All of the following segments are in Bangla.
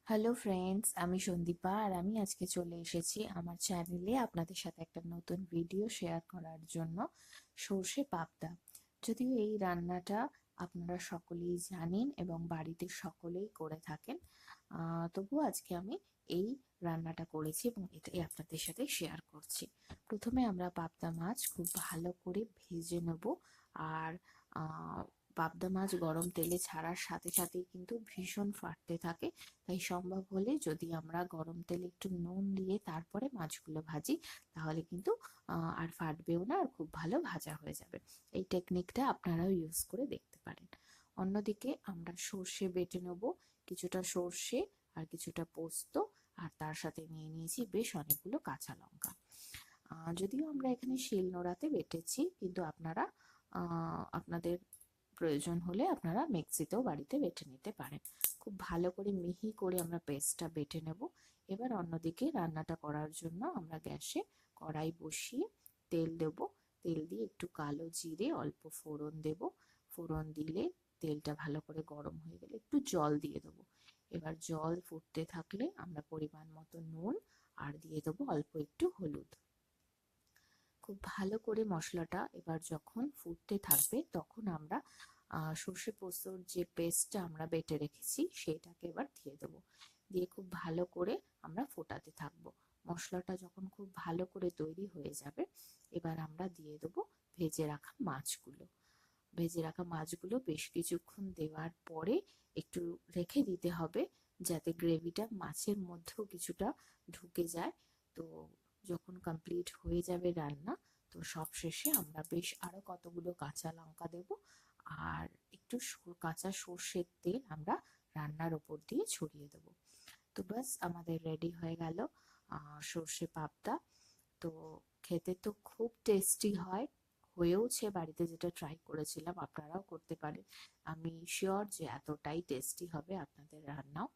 হ্যালো ফ্রেন্ডস, আমি সন্দীপা আর আমি আজকে চলে এসেছি আমার চ্যানেলে আপনাদের সাথে একটা নতুন ভিডিও শেয়ার করার জন্য। সর্ষে পাবদা। যদিও এই রান্নাটা আপনারা সকলেই জানেন এবং বাড়িতে সকলেই করে থাকেন, তবুও আজকে আমি এই রান্নাটা করেছি এবং এটাই আপনাদের সাথে শেয়ার করছি। প্রথমে আমরা পাবদা মাছ খুব ভালো করে ভেজে নেব। আর আহ, পাবদা মাছ গরম তেলে ছাড়ার সাথে সাথেই কিন্তু ভীষণ ফাটতে থাকে। তাই সম্ভব হলে যদি আমরা গরম তেলে একটু নুন দিয়ে তারপরে মাছগুলো ভাজি, তাহলে কিন্তু আর ফাটবেও না, আর খুব ভালো ভাজা হয়ে যাবে। এই টেকনিকটা আপনারাও ইউজ করে দেখতে পারেন। অন্যদিকে আমরা সর্ষে বেটে নেব, কিছুটা সর্ষে আর কিছুটা পোস্ত, আর তার সাথে নিয়ে নিয়েছি বেশ অনেকগুলো কাঁচা লঙ্কা। যদিও আমরা এখানে শিলনোড়াতে বেটেছি, কিন্তু আপনারা আপনাদের প্রয়োজন হলে আপনারা মিক্সিতেও বাড়িতে বেটে নিতে পারেন। খুব ভালো করে মিহি করে আমরা পেস্টটা বেটে নেব। এবার অন্যদিকে রান্নাটা করার জন্য আমরা গ্যাসে কড়াই বসিয়ে তেল দেব। তেল দিয়ে একটু কালো জিরে, অল্প ফোড়ন দেব। ফোড়ন দিলে তেলটা ভালো করে গরম হয়ে গেলে একটু জল দিয়ে দেবো। এবার জল ফুটতে থাকলে আমরা পরিমাণ মতো নুন আর দিয়ে দেবো অল্প একটু হলুদ। খুব ভালো করে মশলাটা এবার যখন ফুটতে থাকবে, তখন আমরা সর্ষে পোস্তর যে পেস্টটা আমরা বেটে রেখেছি সেটাকে এবার দিয়ে দেবো। দিয়ে খুব ভালো করে আমরা ফোটাতে থাকবো। মশলাটা যখন খুব ভালো করে তৈরি হয়ে যাবে, এবার আমরা দিয়ে দেবো ভেজে রাখা মাছগুলো। ভেজে রাখা মাছগুলো বেশ কিছুক্ষণ দেওয়ার পরে একটু রেখে দিতে হবে, যাতে গ্রেভিটা মাছের মধ্যেও কিছুটা ঢুকে যায়। তো যখন কমপ্লিট হয়ে যাবে রান্না, তো সব শেষে আমরা বেশ আরো কতগুলো কাঁচা লঙ্কা দেব, আর একটু কাঁচা সর্ষের তেল আমরা রান্নার ওপর দিয়ে ছড়িয়ে দেবো। তো ব্যাস আমাদের রেডি হয়ে গেল সর্ষে পাবদা। তো খেতে তো খুব টেস্টি হয়, হয়েওছে বাড়িতে, যেটা ট্রাই করেছিলাম, আপনারাও করতে পারেন। আমি শিওর যে এতটাই টেস্টি হবে আপনাদের রান্নাও।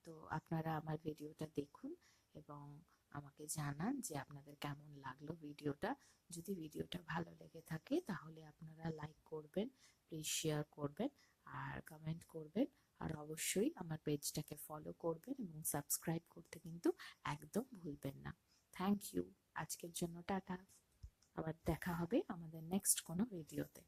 তো আপনারা আমার ভিডিওটা দেখুন এবং আমাকে জানান যে আপনাদের কেমন লাগলো ভিডিওটা। যদি ভিডিওটা ভালো লেগে থাকে তাহলে আপনারা লাইক করবেন, প্লিজ শেয়ার করবেন আর কমেন্ট করবেন। আর অবশ্যই আমার পেজটাকে ফলো করবেন এবং সাবস্ক্রাইব করতে কিন্তু একদম ভুলবেন না। Thank you. আজকের জন্য টাটা। আবার দেখা হবে আমাদের নেক্সট কোনো ভিডিওতে।